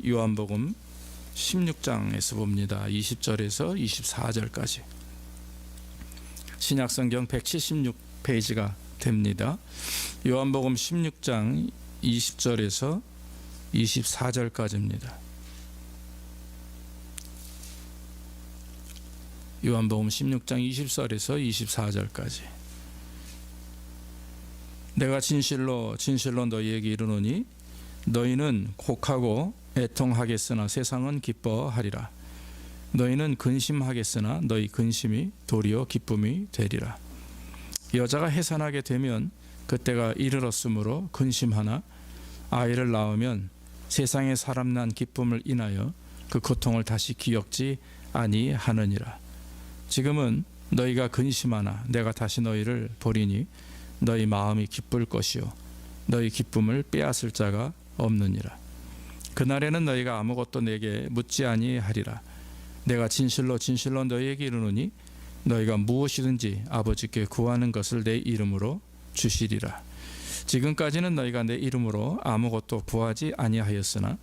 요한복음 16장에서 봅니다. 20절에서 24절까지. 신약성경 176페이지가 됩니다. 요한복음 16장 20절에서 24절까지입니다. 요한복음 16장 20절에서 24절까지. 내가 진실로 진실로 너희에게 이르노니 너희는 곡하고 애통하겠으나 세상은 기뻐하리라. 너희는 근심하겠으나 너희 근심이 도리어 기쁨이 되리라. 여자가 해산하게 되면 그때가 이르렀으므로 근심하나 아이를 낳으면 세상에 사람 난 기쁨을 인하여 그 고통을 다시 기억지 아니하느니라. 지금은 너희가 근심하나 내가 다시 너희를 보리니 너희 마음이 기쁠 것이요 너희 기쁨을 빼앗을 자가 없느니라. 그날에는 너희가 아무것도 내게 묻지 아니하리라. 내가 진실로 진실로 너희에게 이르노니 너희가 무엇이든지 아버지께 구하는 것을 내 이름으로 주시리라. 지금까지는 너희가 내 이름으로 아무것도 구하지 아니하였으나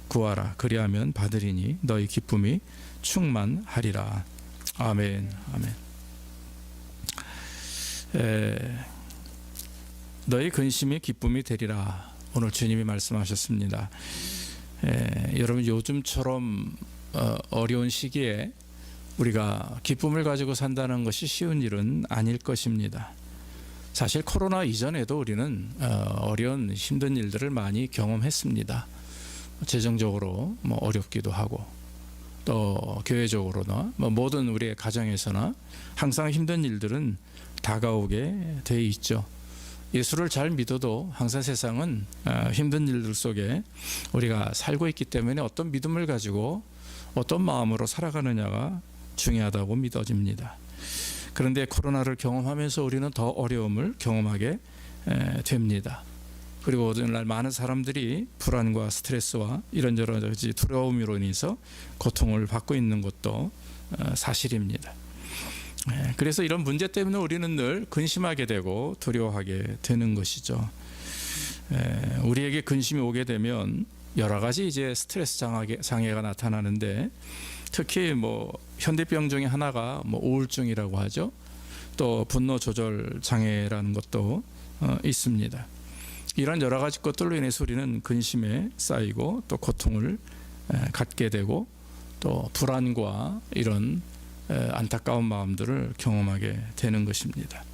구하라 그리하면 받으리니 너희 기쁨이 충만하리라. 아멘. 아멘. 너희 근심이 기쁨이 되리라. 오늘 주님이 말씀하셨습니다. 여러분, 요즘처럼 어려운 시기에 우리가 기쁨을 가지고 산다는 것이 쉬운 일은 아닐 것입니다. 사실 코로나 이전에도 우리는 어려운 힘든 일들을 많이 경험했습니다. 재정적으로 어렵기도 하고 또 교회적으로나 모든 우리의 가정에서나 항상 힘든 일들은 다가오게 돼 있죠. 예수를 잘 믿어도 항상 세상은 힘든 일들 속에 우리가 살고 있기 때문에 어떤 믿음을 가지고 어떤 마음으로 살아가느냐가 중요하다고 믿어집니다. 그런데 코로나를 경험하면서 우리는 더 어려움을 경험하게 됩니다. 그리고 오늘날 많은 사람들이 불안과 스트레스와 이런저런 두려움으로 인해서 고통을 받고 있는 것도 사실입니다. 그래서 이런 문제 때문에 우리는 늘 근심하게 되고 두려워하게 되는 것이죠. 우리에게 근심이 오게 되면 여러 가지 이제 스트레스 장애가 나타나는데 특히 현대병 중에 하나가 우울증이라고 하죠. 또 분노 조절 장애라는 것도 있습니다. 이런 여러 가지 것들로 인해서 우리는 근심에 쌓이고 또 고통을 갖게 되고 또 불안과 이런 안타까운 마음들을 경험하게 되는 것입니다.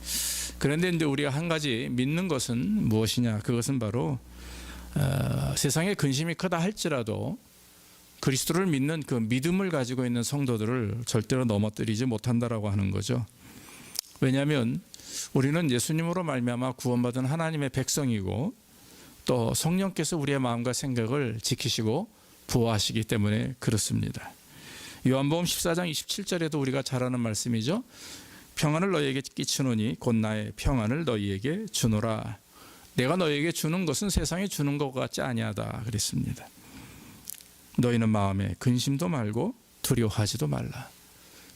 그런데 이제 우리가 한 가지 믿는 것은 무엇이냐? 그것은 바로 세상에 근심이 크다 할지라도 그리스도를 믿는 그 믿음을 가지고 있는 성도들을 절대로 넘어뜨리지 못한다라고 하는 거죠. 왜냐하면 우리는 예수님으로 말미암아 구원받은 하나님의 백성이고 또 성령께서 우리의 마음과 생각을 지키시고 보호하시기 때문에 그렇습니다. 요한복음 14장 27절에도 우리가 잘 아는 말씀이죠. 평안을 너희에게 끼치노니 곧 나의 평안을 너희에게 주노라. 내가 너희에게 주는 것은 세상에 주는 것 같지 아니하다 그랬습니다. 너희는 마음에 근심도 말고 두려워하지도 말라.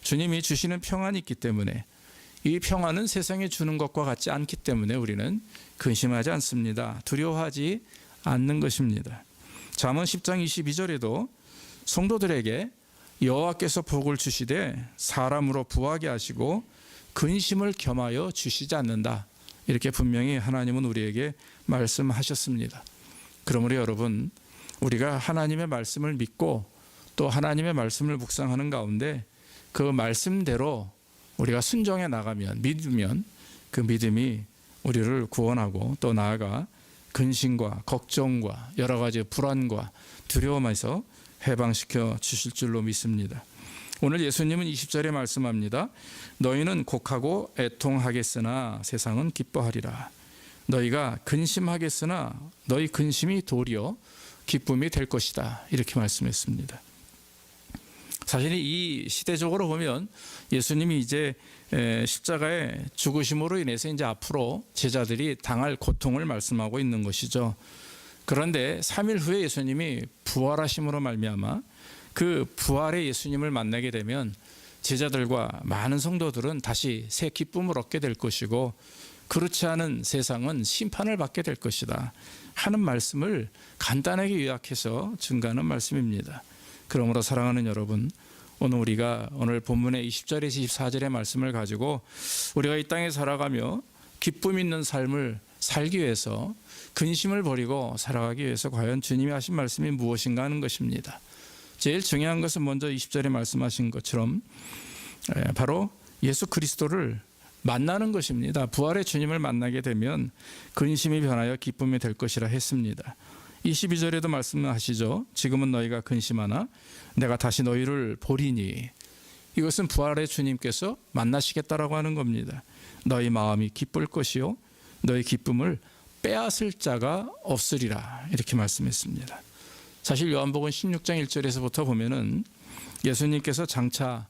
주님이 주시는 평안이 있기 때문에 이 평안은 세상에 주는 것과 같지 않기 때문에 우리는 근심하지 않습니다. 두려워하지 않는 것입니다. 잠언 10장 22절에도 성도들에게 여호와께서 복을 주시되 사람으로 부하게 하시고 근심을 겸하여 주시지 않는다. 이렇게 분명히 하나님은 우리에게 말씀하셨습니다. 그러므로 여러분, 우리가 하나님의 말씀을 믿고 또 하나님의 말씀을 묵상하는 가운데 그 말씀대로 우리가 순종해 나가면, 믿으면 그 믿음이 우리를 구원하고 또 나아가 근심과 걱정과 여러 가지 불안과 두려움에서 해방시켜 주실 줄로 믿습니다. 오늘 예수님은 20절에 말씀합니다. 너희는 곡하고 애통하겠으나 세상은 기뻐하리라. 너희가 근심하겠으나 너희 근심이 도리어 기쁨이 될 것이다. 이렇게 말씀했습니다. 사실 이 시대적으로 보면 예수님이 이제 십자가의 죽으심으로 인해서 이제 앞으로 제자들이 당할 고통을 말씀하고 있는 것이죠. 그런데 3일 후에 예수님이 부활하심으로 말미암아 그 부활의 예수님을 만나게 되면 제자들과 많은 성도들은 다시 새 기쁨을 얻게 될 것이고 그렇지 않은 세상은 심판을 받게 될 것이다. 하는 말씀을 간단하게 요약해서 증가하는 말씀입니다. 그러므로 사랑하는 여러분, 오늘 본문의 20절에서 24절의 말씀을 가지고 우리가 이 땅에 살아가며 기쁨 있는 삶을 살기 위해서 근심을 버리고 살아가기 위해서 과연 주님이 하신 말씀이 무엇인가 하는 것입니다. 제일 중요한 것은 먼저 20절에 말씀하신 것처럼 바로 예수 그리스도를 만나는 것입니다. 부활의 주님을 만나게 되면 근심이 변하여 기쁨이 될 것이라 했습니다. 22절에도 말씀하시죠. 지금은 너희가 근심하나 내가 다시 너희를 보리니. 이것은 부활의 주님께서 만나시겠다라고 하는 겁니다. 너희 마음이 기쁠 것이요 너희 기쁨을 빼앗을 자가 없으리라, 이렇게 말씀했습니다. 사실 요한복음 16장 1절에서부터 보면은 예수님께서 장차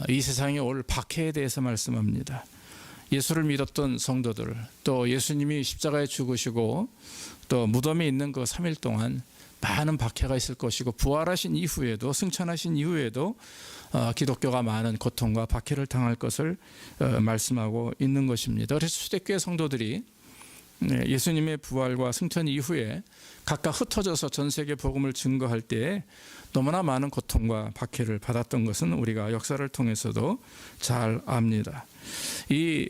이 세상에 올 박해에 대해서 말씀합니다. 예수를 믿었던 성도들, 또 예수님이 십자가에 죽으시고 또 무덤에 있는 그 3일 동안 많은 박해가 있을 것이고, 부활하신 이후에도, 승천하신 이후에도 기독교가 많은 고통과 박해를 당할 것을 말씀하고 있는 것입니다. 그래서 초대교회 성도들이 예수님의 부활과 승천 이후에 각각 흩어져서 전 세계 복음을 증거할 때에 너무나 많은 고통과 박해를 받았던 것은 우리가 역사를 통해서도 잘 압니다. 이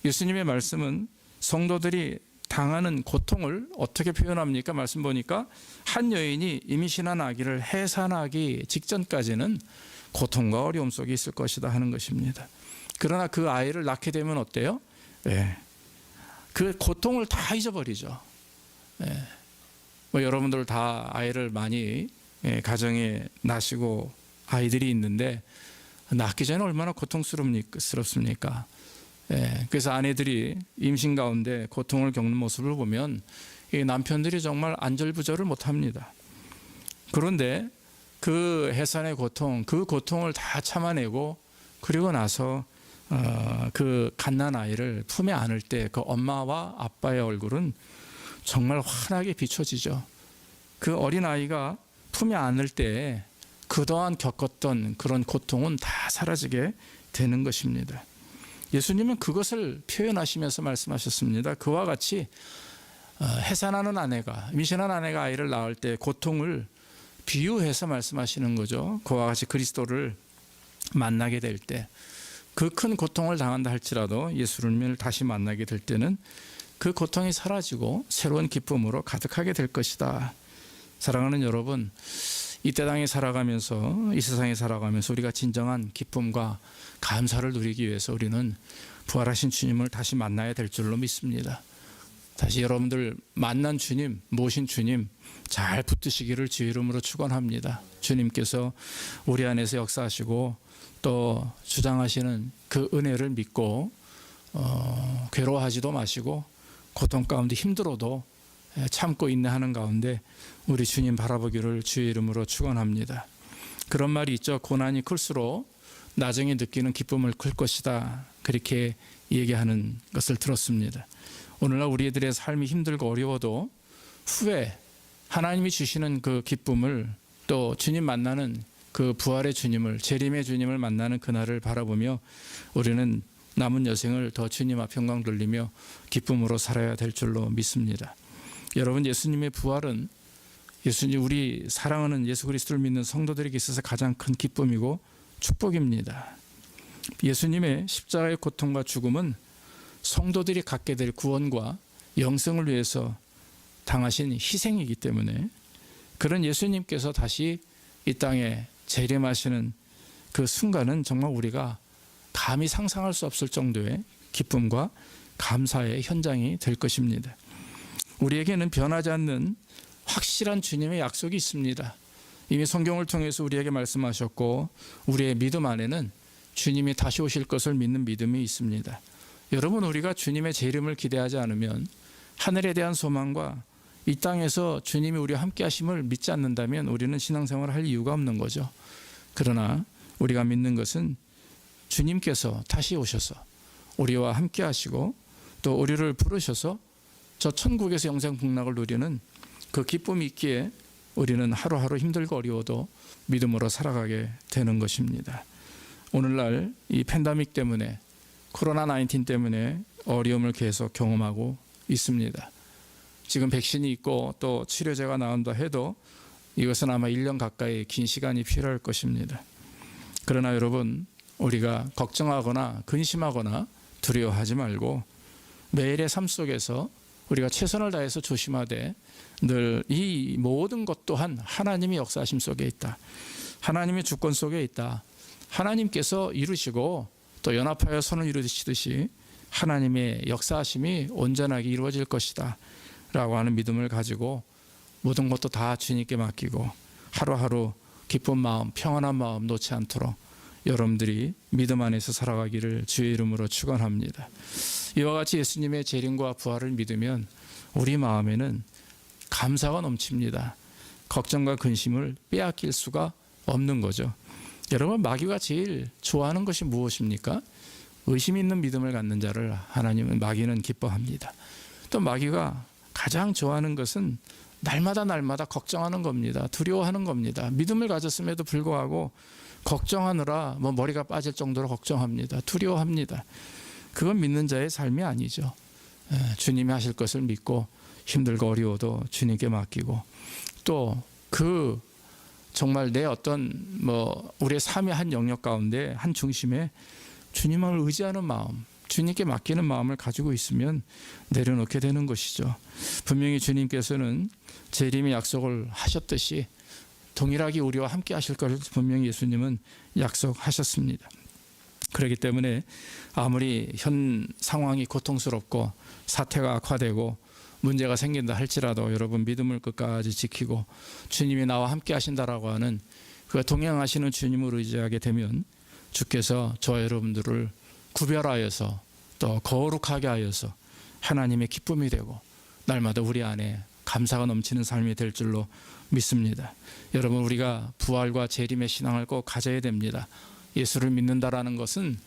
예수님의 말씀은 성도들이 당하는 고통을 어떻게 표현합니까? 말씀 보니까 한 여인이 임신한 아기를 해산하기 직전까지는 고통과 어려움 속에 있을 것이다 하는 것입니다. 그러나 그 아이를 낳게 되면 어때요? 그 고통을 다 잊어버리죠. 여러분들 다 아이를 많이 가정에 낳으시고 아이들이 있는데 낳기 전에 얼마나 고통스럽습니까? 그래서 아내들이 임신 가운데 고통을 겪는 모습을 보면 이 남편들이 정말 안절부절을 못합니다. 그런데 그 해산의 고통, 그 고통을 다 참아내고 그리고 나서 그 갓난 아이를 품에 안을 때 그 엄마와 아빠의 얼굴은 정말 환하게 비춰지죠. 그 어린 아이가 품에 안을 때 그동안 겪었던 그런 고통은 다 사라지게 되는 것입니다. 예수님은 그것을 표현하시면서 말씀하셨습니다. 그와 같이 해산하는 아내가, 임신한 아내가 아이를 낳을 때 고통을 비유해서 말씀하시는 거죠. 그와 같이 그리스도를 만나게 될 때, 그 큰 고통을 당한다 할지라도 예수님을 다시 만나게 될 때는 그 고통이 사라지고 새로운 기쁨으로 가득하게 될 것이다. 사랑하는 여러분, 이 세상에 살아가면서 우리가 진정한 기쁨과 감사를 누리기 위해서 우리는 부활하신 주님을 다시 만나야 될 줄로 믿습니다. 다시 여러분들 만난 주님, 모신 주님 잘 붙드시기를 주의 이름으로 축원합니다. 주님께서 우리 안에서 역사하시고 또 주장하시는 그 은혜를 믿고 괴로워하지도 마시고 고통 가운데 힘들어도 참고 인내하는 가운데 우리 주님 바라보기를 주의 이름으로 축원합니다. 그런 말이 있죠. 고난이 클수록 나중에 느끼는 기쁨을 클 것이다. 그렇게 얘기하는 것을 들었습니다. 오늘날 우리들의 삶이 힘들고 어려워도 후에 하나님이 주시는 그 기쁨을, 또 주님 만나는 그 부활의 주님을, 재림의 주님을 만나는 그날을 바라보며 우리는 남은 여생을 더 주님 앞 영광 돌리며 기쁨으로 살아야 될 줄로 믿습니다. 여러분, 예수님의 부활은 우리 사랑하는 예수 그리스도를 믿는 성도들에게 있어서 가장 큰 기쁨이고 축복입니다. 예수님의 십자가의 고통과 죽음은 성도들이 갖게 될 구원과 영생을 위해서 당하신 희생이기 때문에, 그런 예수님께서 다시 이 땅에 재림하시는 그 순간은 정말 우리가 감히 상상할 수 없을 정도의 기쁨과 감사의 현장이 될 것입니다. 우리에게는 변하지 않는 확실한 주님의 약속이 있습니다. 이미 성경을 통해서 우리에게 말씀하셨고, 우리의 믿음 안에는 주님이 다시 오실 것을 믿는 믿음이 있습니다. 여러분, 우리가 주님의 재림을 기대하지 않으면, 하늘에 대한 소망과 이 땅에서 주님이 우리와 함께 하심을 믿지 않는다면 우리는 신앙생활을 할 이유가 없는 거죠. 그러나 우리가 믿는 것은 주님께서 다시 오셔서 우리와 함께 하시고 또 우리를 부르셔서 저 천국에서 영생 복락을 누리는 그 기쁨이 있기에 우리는 하루하루 힘들고 어려워도 믿음으로 살아가게 되는 것입니다. 오늘날 이 팬데믹 때문에, 코로나19 때문에 어려움을 계속 경험하고 있습니다. 지금 백신이 있고 또 치료제가 나온다 해도 이것은 아마 1년 가까이 긴 시간이 필요할 것입니다. 그러나 여러분, 우리가 걱정하거나 근심하거나 두려워하지 말고 매일의 삶 속에서 우리가 최선을 다해서 조심하되 늘 이 모든 것 또한 하나님의 역사하심 속에 있다. 하나님의 주권 속에 있다. 하나님께서 이루시고 또 연합하여 손을 이루시듯이 하나님의 역사하심이 온전하게 이루어질 것이다 라고 하는 믿음을 가지고 모든 것도 다 주님께 맡기고 하루하루 기쁜 마음, 평안한 마음 놓지 않도록 여러분들이 믿음 안에서 살아가기를 주의 이름으로 축원합니다. 이와 같이 예수님의 재림과 부활을 믿으면 우리 마음에는 감사가 넘칩니다. 걱정과 근심을 빼앗길 수가 없는 거죠. 여러분, 마귀가 제일 좋아하는 것이 무엇입니까? 의심 있는 믿음을 갖는 자를 하나님은 마귀는 기뻐합니다. 또 마귀가 가장 좋아하는 것은 날마다 걱정하는 겁니다. 두려워하는 겁니다. 믿음을 가졌음에도 불구하고 걱정하느라 머리가 빠질 정도로 걱정합니다. 두려워합니다. 그건 믿는 자의 삶이 아니죠. 주님이 하실 것을 믿고 힘들고 어려워도 주님께 맡기고 또 그 정말 내 어떤 우리의 삶의 한 영역 가운데 한 중심에 주님을 의지하는 마음, 주님께 맡기는 마음을 가지고 있으면 내려놓게 되는 것이죠. 분명히 주님께서는 재림의 약속을 하셨듯이 동일하게 우리와 함께 하실 것을 분명히 예수님은 약속하셨습니다. 그렇기 때문에 아무리 현 상황이 고통스럽고 사태가 악화되고 문제가 생긴다 할지라도 여러분 믿음을 끝까지 지키고 주님이 나와 함께 하신다라고 하는 그 동행하시는 주님을 의지하게 되면 주께서 저와 여러분들을 구별하여서 또 거룩하게 하여서 하나님의 기쁨이 되고 날마다 우리 안에 감사가 넘치는 삶이 될 줄로 믿습니다. 여러분, 우리가 부활과 재림의 신앙을 꼭 가져야 됩니다. 예수를 믿는다라는 것은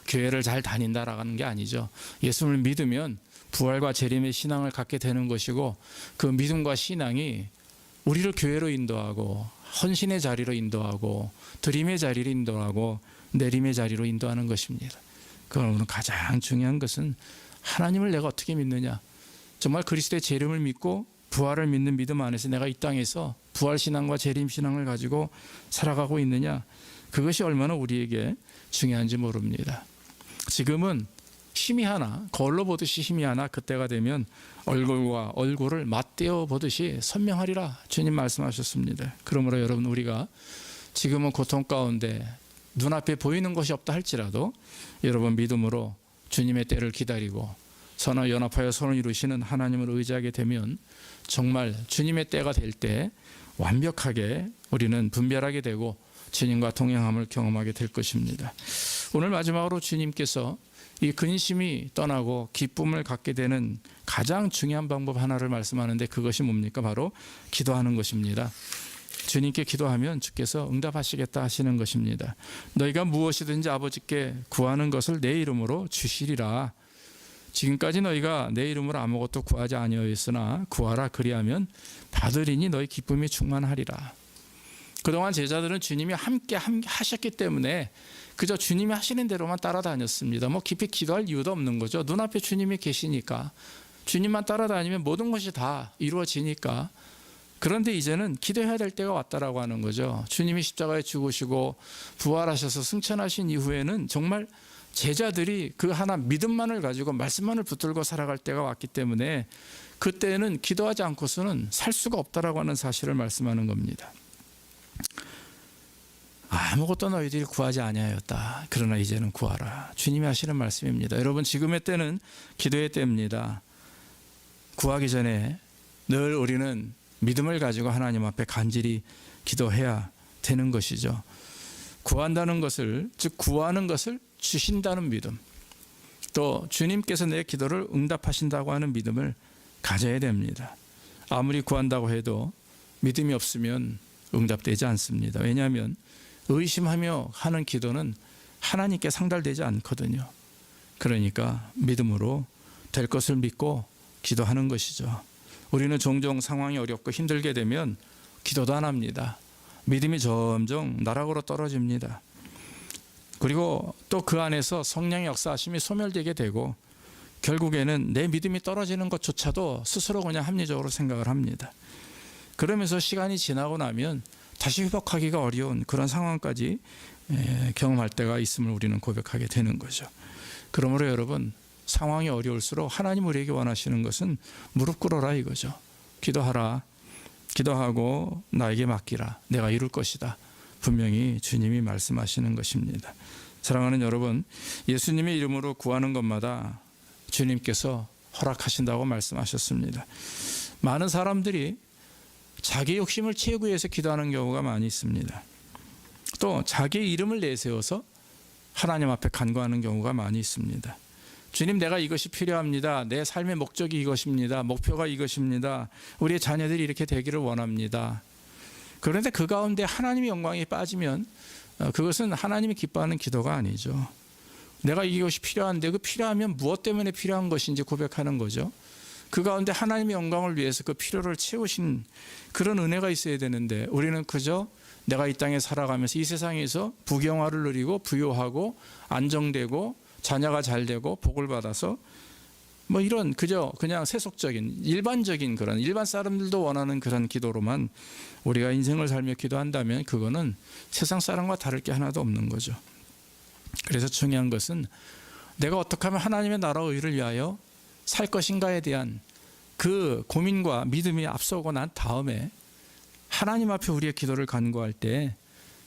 교회를 잘 다닌다라는 게 아니죠. 예수를 믿으면 부활과 재림의 신앙을 갖게 되는 것이고 그 믿음과 신앙이 우리를 교회로 인도하고 헌신의 자리로 인도하고 드림의 자리로 인도하고 내림의 자리로 인도하는 것입니다. 그러므로 가장 중요한 것은 하나님을 내가 어떻게 믿느냐, 정말 그리스도의 재림을 믿고 부활을 믿는 믿음 안에서 내가 이 땅에서 부활신앙과 재림신앙을 가지고 살아가고 있느냐, 그것이 얼마나 우리에게 중요한지 모릅니다. 지금은 힘이 하나, 거울로 보듯이 힘이 하나, 그때가 되면 얼굴과 얼굴을 맞대어 보듯이 선명하리라 주님 말씀하셨습니다. 그러므로 여러분, 우리가 지금은 고통 가운데 눈앞에 보이는 것이 없다 할지라도 여러분 믿음으로 주님의 때를 기다리고 서로 연합하여 손을 이루시는 하나님을 의지하게 되면 정말 주님의 때가 될 때 완벽하게 우리는 분별하게 되고 주님과 동행함을 경험하게 될 것입니다. 오늘 마지막으로 주님께서 이 근심이 떠나고 기쁨을 갖게 되는 가장 중요한 방법 하나를 말씀하는데 그것이 뭡니까? 바로 기도하는 것입니다. 주님께 기도하면 주께서 응답하시겠다 하시는 것입니다. 너희가 무엇이든지 아버지께 구하는 것을 내 이름으로 주시리라. 지금까지 너희가 내 이름으로 아무것도 구하지 아니하였으나 구하라, 그리하면 받으리니 너희 기쁨이 충만하리라. 그동안 제자들은 주님이 함께 하셨기 때문에 그저 주님이 하시는 대로만 따라다녔습니다. 깊이 기도할 이유도 없는 거죠. 눈앞에 주님이 계시니까, 주님만 따라다니면 모든 것이 다 이루어지니까. 그런데 이제는 기도해야 될 때가 왔다라고 하는 거죠. 주님이 십자가에 죽으시고 부활하셔서 승천하신 이후에는 정말 제자들이 그 하나 믿음만을 가지고 말씀만을 붙들고 살아갈 때가 왔기 때문에 그때는 기도하지 않고서는 살 수가 없다라고 하는 사실을 말씀하는 겁니다. 아무것도 너희들이 구하지 아니하였다. 그러나 이제는 구하라. 주님이 하시는 말씀입니다. 여러분, 지금의 때는 기도의 때입니다. 구하기 전에 늘 우리는 믿음을 가지고 하나님 앞에 간절히 기도해야 되는 것이죠. 구한다는 것을, 즉 구하는 것을 주신다는 믿음, 또 주님께서 내 기도를 응답하신다고 하는 믿음을 가져야 됩니다. 아무리 구한다고 해도 믿음이 없으면 응답되지 않습니다. 왜냐하면 의심하며 하는 기도는 하나님께 상달되지 않거든요. 그러니까 믿음으로 될 것을 믿고 기도하는 것이죠. 우리는 종종 상황이 어렵고 힘들게 되면 기도도 안 합니다. 믿음이 점점 나락으로 떨어집니다. 그리고 또 그 안에서 성령의 역사하심이 소멸되게 되고 결국에는 내 믿음이 떨어지는 것조차도 스스로 그냥 합리적으로 생각을 합니다. 그러면서 시간이 지나고 나면 다시 회복하기가 어려운 그런 상황까지 경험할 때가 있음을 우리는 고백하게 되는 거죠. 그러므로 여러분, 상황이 어려울수록 하나님 우리에게 원하시는 것은 무릎 꿇어라 이거죠. 기도하라. 기도하고 나에게 맡기라. 내가 이룰 것이다. 분명히 주님이 말씀하시는 것입니다. 사랑하는 여러분, 예수님의 이름으로 구하는 것마다 주님께서 허락하신다고 말씀하셨습니다. 많은 사람들이 자기 욕심을 채우기 위해서 기도하는 경우가 많이 있습니다. 또 자기의 이름을 내세워서 하나님 앞에 간구하는 경우가 많이 있습니다. 주님, 내가 이것이 필요합니다. 내 삶의 목적이 이것입니다. 목표가 이것입니다. 우리의 자녀들이 이렇게 되기를 원합니다. 그런데 그 가운데 하나님의 영광이 빠지면 그것은 하나님이 기뻐하는 기도가 아니죠. 내가 이것이 필요한데 그 필요하면 무엇 때문에 필요한 것인지 고백하는 거죠. 그 가운데 하나님의 영광을 위해서 그 필요를 채우신 그런 은혜가 있어야 되는데 우리는 그저 내가 이 땅에 살아가면서 이 세상에서 부경화를 누리고 부유하고 안정되고 자녀가 잘 되고 복을 받아서 뭐 이런 그저 그냥 세속적인 일반적인 그런 일반 사람들도 원하는 그런 기도로만 우리가 인생을 살며 기도한다면 그거는 세상 사람과 다를 게 하나도 없는 거죠. 그래서 중요한 것은 내가 어떻게 하면 하나님의 나라의 의를 위하여 살 것인가에 대한 그 고민과 믿음이 앞서고 난 다음에 하나님 앞에 우리의 기도를 간구할 때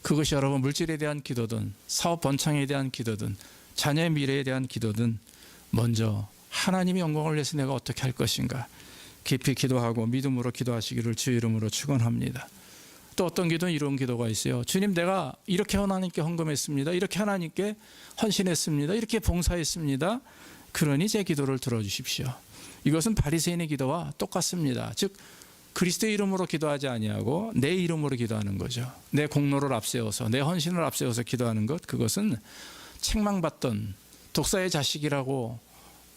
그것이 여러분 물질에 대한 기도든 사업 번창에 대한 기도든 자녀의 미래에 대한 기도든 먼저 하나님의 영광을 위해서 내가 어떻게 할 것인가 깊이 기도하고 믿음으로 기도하시기를 주 이름으로 축원합니다. 또 어떤 기도는 이런 기도가 있어요. 주님, 내가 이렇게 하나님께 헌금했습니다. 이렇게 하나님께 헌신했습니다. 이렇게 봉사했습니다. 그러니 제 기도를 들어주십시오. 이것은 바리새인의 기도와 똑같습니다. 즉 그리스도의 이름으로 기도하지 아니하고 내 이름으로 기도하는 거죠. 내 공로를 앞세워서 내 헌신을 앞세워서 기도하는 것, 그것은 책망받던 독사의 자식이라고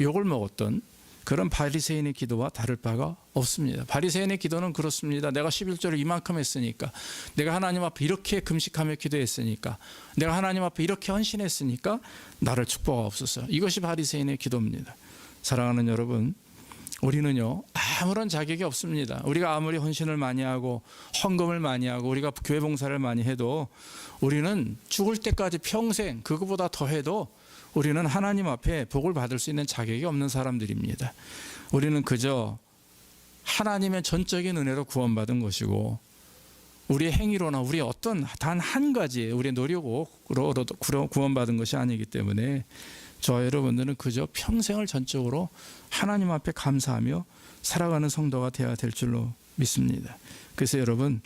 욕을 먹었던 그런 바리새인의 기도와 다를 바가 없습니다. 바리새인의 기도는 그렇습니다. 내가 11조를 이만큼 했으니까, 내가 하나님 앞에 이렇게 금식하며 기도했으니까, 내가 하나님 앞에 이렇게 헌신했으니까 나를 축복하옵소서. 이것이 바리새인의 기도입니다. 사랑하는 여러분, 우리는요 아무런 자격이 없습니다. 우리가 아무리 헌신을 많이 하고 헌금을 많이 하고 우리가 교회 봉사를 많이 해도 우리는 죽을 때까지 평생 그거보다 더 해도 우리는 하나님 앞에 복을 받을 수 있는 자격이 없는 사람들입니다. 우리는 그저 하나님의 전적인 은혜로 구원받은 것이고 우리의 행위로나 우리의 어떤 단 한 가지 우리의 노력으로 구원받은 것이 아니기 때문에 저와 여러분들은 그저 평생을 전적으로 하나님 앞에 감사하며 살아가는 성도가 되어야 될 줄로 믿습니다. 그래서 여러분,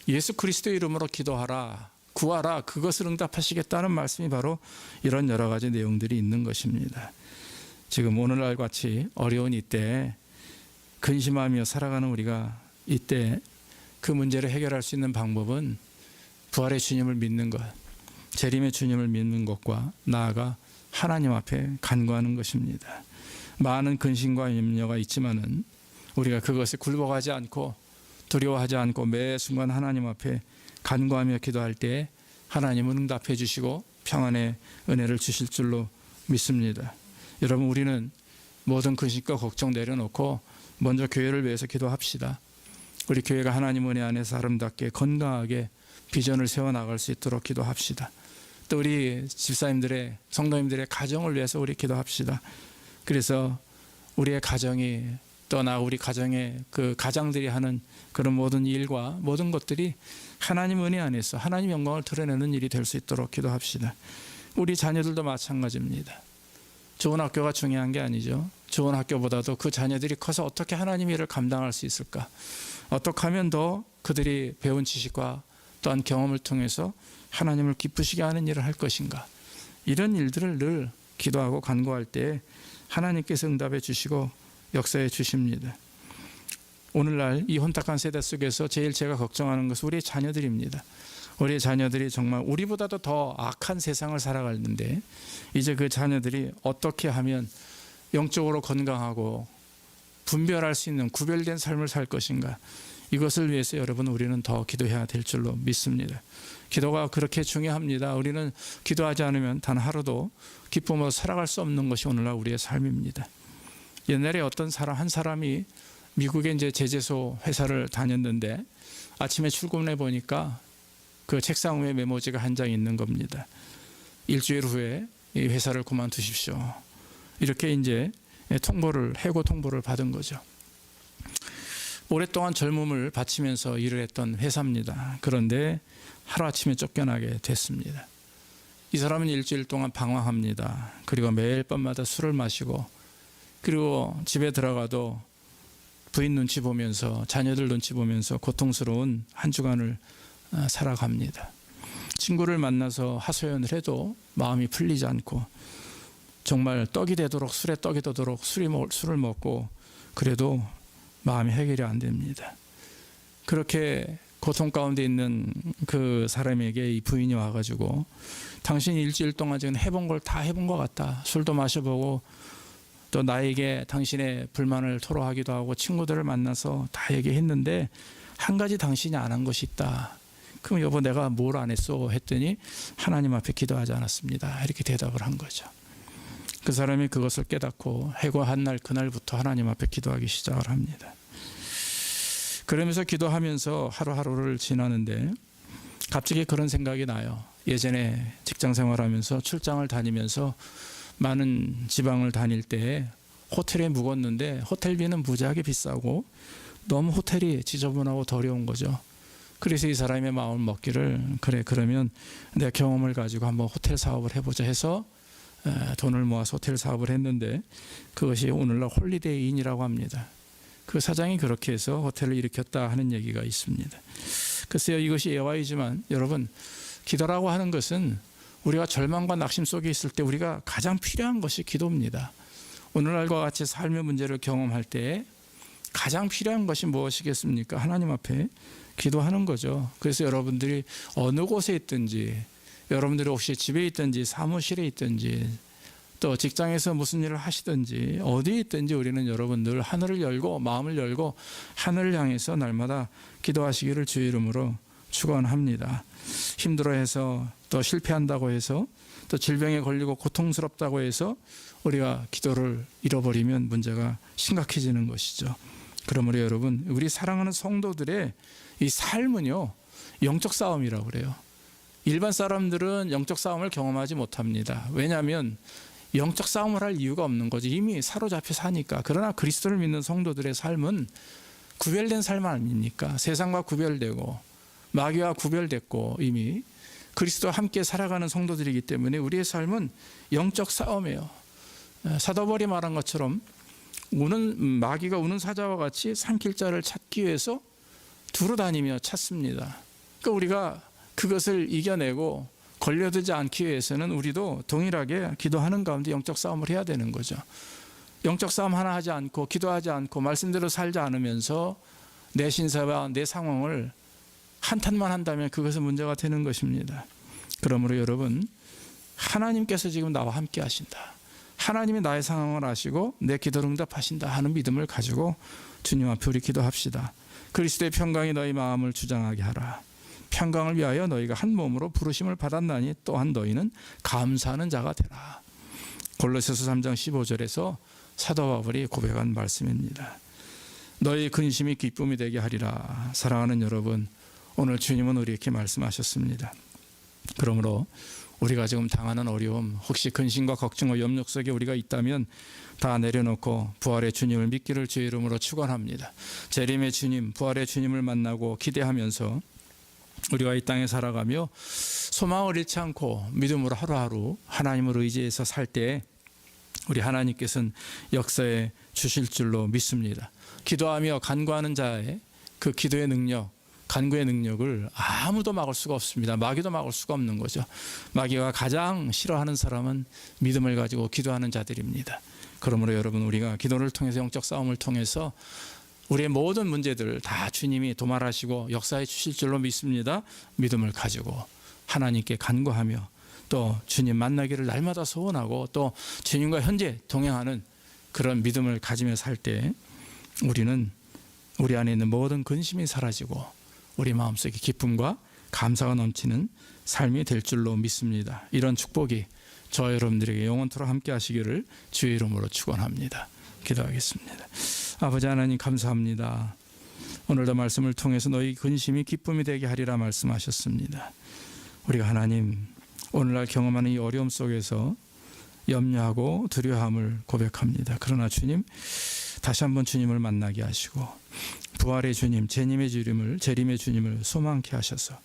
예수 그리스도의 이름으로 기도하라, 구하라, 그것을 응답하시겠다는 말씀이 바로 이런 여러 가지 내용들이 있는 것입니다. 지금 오늘날 같이 어려운 이때 근심하며 살아가는 우리가 이때 그 문제를 해결할 수 있는 방법은 부활의 주님을 믿는 것, 재림의 주님을 믿는 것과 나아가 하나님 앞에 간구하는 것입니다. 많은 근심과 염려가 있지만은 우리가 그것에 굴복하지 않고 두려워하지 않고 매 순간 하나님 앞에 간구하며 기도할 때 하나님은 응답해 주시고 평안의 은혜를 주실 줄로 믿습니다. 여러분, 우리는 모든 근심과 걱정 내려놓고 먼저 교회를 위해서 기도합시다. 우리 교회가 하나님 은혜 안에서 아름답게 건강하게 비전을 세워나갈 수 있도록 기도합시다. 또 우리 집사님들의 성도님들의 가정을 위해서 우리 기도합시다. 그래서 우리의 가정이 떠나 우리 가정의 그 가장들이 하는 그런 모든 일과 모든 것들이 하나님 은혜 안에서 하나님 영광을 드러내는 일이 될 수 있도록 기도합시다. 우리 자녀들도 마찬가지입니다. 좋은 학교가 중요한 게 아니죠. 좋은 학교보다도 그 자녀들이 커서 어떻게 하나님 일을 감당할 수 있을까? 어떻게 하면 더 그들이 배운 지식과 또한 경험을 통해서 하나님을 기쁘시게 하는 일을 할 것인가? 이런 일들을 늘 기도하고 간구할 때 하나님께서 응답해 주시고 역사해 주십니다. 오늘날 이 혼탁한 세대 속에서 제일 제가 걱정하는 것은 우리의 자녀들입니다. 우리의 자녀들이 정말 우리보다도 더 악한 세상을 살아가는데 이제 그 자녀들이 어떻게 하면 영적으로 건강하고 분별할 수 있는 구별된 삶을 살 것인가? 이것을 위해서 여러분 우리는 더 기도해야 될 줄로 믿습니다. 기도가 그렇게 중요합니다. 우리는 기도하지 않으면 단 하루도 기쁨으로 살아갈 수 없는 것이 오늘날 우리의 삶입니다. 옛날에 어떤 사람 한 사람이 미국의 이제 제재소 회사를 다녔는데 아침에 출근해 보니까 그 책상 위에 메모지가 한 장 있는 겁니다. 일주일 후에 이 회사를 그만두십시오. 이렇게 이제 해고 통보를 받은 거죠. 오랫동안 젊음을 바치면서 일을 했던 회사입니다. 그런데 하루아침에 쫓겨나게 됐습니다. 이 사람은 일주일 동안 방황합니다. 그리고 매일 밤마다 술을 마시고, 그리고 집에 들어가도 부인 눈치 보면서, 자녀들 눈치 보면서 고통스러운 한 주간을 살아갑니다. 친구를 만나서 하소연을 해도 마음이 풀리지 않고, 정말 떡이 되도록, 술에 떡이 되도록 술을 먹고 그래도 마음이 해결이 안 됩니다. 그렇게 고통 가운데 있는 그 사람에게 이 부인이 와가지고, 당신이 일주일 동안 지금 해본 걸 다 해본 것 같다. 술도 마셔보고 또 나에게 당신의 불만을 토로하기도 하고 친구들을 만나서 다 얘기했는데 한 가지 당신이 안 한 것이 있다. 그럼 여보, 내가 뭘 안 했어? 했더니 하나님 앞에 기도하지 않았습니다. 이렇게 대답을 한 거죠. 그 사람이 그것을 깨닫고 해고한 날 그날부터 하나님 앞에 기도하기 시작을 합니다. 그러면서 기도하면서 하루하루를 지나는데 갑자기 그런 생각이 나요. 예전에 직장 생활하면서 출장을 다니면서 많은 지방을 다닐 때 호텔에 묵었는데 호텔비는 무지하게 비싸고 너무 호텔이 지저분하고 더러운 거죠. 그래서 이 사람의 마음을 먹기를, 그래 그러면 내 경험을 가지고 한번 호텔 사업을 해보자 해서 돈을 모아서 호텔 사업을 했는데 그것이 오늘날 홀리데이인이라고 합니다. 그 사장이 그렇게 해서 호텔을 일으켰다 하는 얘기가 있습니다. 글쎄요, 이것이 예화이지만 여러분, 기도라고 하는 것은 우리가 절망과 낙심 속에 있을 때 우리가 가장 필요한 것이 기도입니다. 오늘날과 같이 삶의 문제를 경험할 때 가장 필요한 것이 무엇이겠습니까? 하나님 앞에 기도하는 거죠. 그래서 여러분들이 어느 곳에 있든지, 여러분들이 혹시 집에 있든지 사무실에 있든지 또 직장에서 무슨 일을 하시든지 어디에 있든지 우리는 여러분들 하늘을 열고 마음을 열고 하늘을 향해서 날마다 기도하시기를 주의 이름으로 축원합니다. 힘들어해서 또 실패한다고 해서 또 질병에 걸리고 고통스럽다고 해서 우리가 기도를 잃어버리면 문제가 심각해지는 것이죠. 그러므로 여러분, 우리 사랑하는 성도들의 이 삶은요, 영적 싸움이라고 그래요. 일반 사람들은 영적 싸움을 경험하지 못합니다. 왜냐하면 영적 싸움을 할 이유가 없는 거죠. 이미 사로잡혀 사니까. 그러나 그리스도를 믿는 성도들의 삶은 구별된 삶 아닙니까? 세상과 구별되고 마귀와 구별됐고 이미 그리스도와 함께 살아가는 성도들이기 때문에 우리의 삶은 영적 싸움이에요. 사도 바울이 말한 것처럼 마귀가 우는 사자와 같이 삼킬 자를 찾기 위해서 두루 다니며 찾습니다. 그러니까 우리가 그것을 이겨내고 걸려들지 않기 위해서는 우리도 동일하게 기도하는 가운데 영적 싸움을 해야 되는 거죠. 영적 싸움 하나 하지 않고 기도하지 않고 말씀대로 살지 않으면서 내 신사와 내 상황을 한탄만 한다면 그것은 문제가 되는 것입니다. 그러므로 여러분, 하나님께서 지금 나와 함께 하신다. 하나님이 나의 상황을 아시고 내 기도를 응답하신다 하는 믿음을 가지고 주님 앞에 우리 기도합시다. 그리스도의 평강이 너희 마음을 주장하게 하라. 평강을 위하여 너희가 한 몸으로 부르심을 받았나니 또한 너희는 감사하는 자가 되라. 골로새서 3장 15절에서 사도 바울이 고백한 말씀입니다. 너희 근심이 기쁨이 되게 하리라. 사랑하는 여러분, 오늘 주님은 우리에게 말씀하셨습니다. 그러므로 우리가 지금 당하는 어려움, 혹시 근심과 걱정과 염려 속에 우리가 있다면 다 내려놓고 부활의 주님을 믿기를 주의 이름으로 축원합니다. 재림의 주님, 부활의 주님을 만나고 기대하면서 우리가 이 땅에 살아가며 소망을 잃지 않고 믿음으로 하루하루 하나님을 의지해서 살 때 우리 하나님께서는 역사에 주실 줄로 믿습니다. 기도하며 간구하는 자의 그 기도의 능력, 간구의 능력을 아무도 막을 수가 없습니다. 마귀도 막을 수가 없는 거죠. 마귀가 가장 싫어하는 사람은 믿음을 가지고 기도하는 자들입니다. 그러므로 여러분, 우리가 기도를 통해서 영적 싸움을 통해서 우리의 모든 문제들을 다 주님이 도말하시고 역사해 주실 줄로 믿습니다. 믿음을 가지고 하나님께 간구하며 또 주님 만나기를 날마다 소원하고 또 주님과 현재 동행하는 그런 믿음을 가지며 살 때 우리는 우리 안에 있는 모든 근심이 사라지고 우리 마음속에 기쁨과 감사가 넘치는 삶이 될 줄로 믿습니다. 이런 축복이 저와 여러분들에게 영원토록 함께 하시기를 주의 이름으로 축원합니다. 기도하겠습니다. 아버지 하나님 감사합니다. 오늘도 말씀을 통해서 너희 근심이 기쁨이 되게 하리라 말씀하셨습니다. 우리가 하나님 오늘날 경험하는 이 어려움 속에서 염려하고 두려움을 고백합니다. 그러나 주님 다시 한번 주님을 만나게 하시고 부활의 주님, 재림의 주님을 소망케 하셔서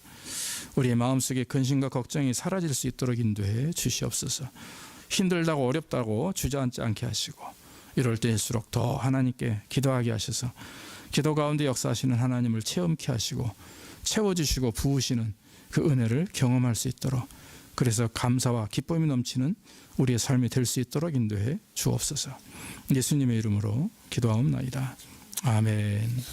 우리의 마음속에 근심과 걱정이 사라질 수 있도록 인도해 주시옵소서. 힘들다고 어렵다고 주저앉지 않게 하시고 이럴 때일수록 더 하나님께 기도하게 하셔서 기도 가운데 역사하시는 하나님을 체험케 하시고 채워주시고 부으시는 그 은혜를 경험할 수 있도록, 그래서 감사와 기쁨이 넘치는 우리의 삶이 될 수 있도록 인도해 주옵소서. 예수님의 이름으로 기도하옵나이다. 아멘.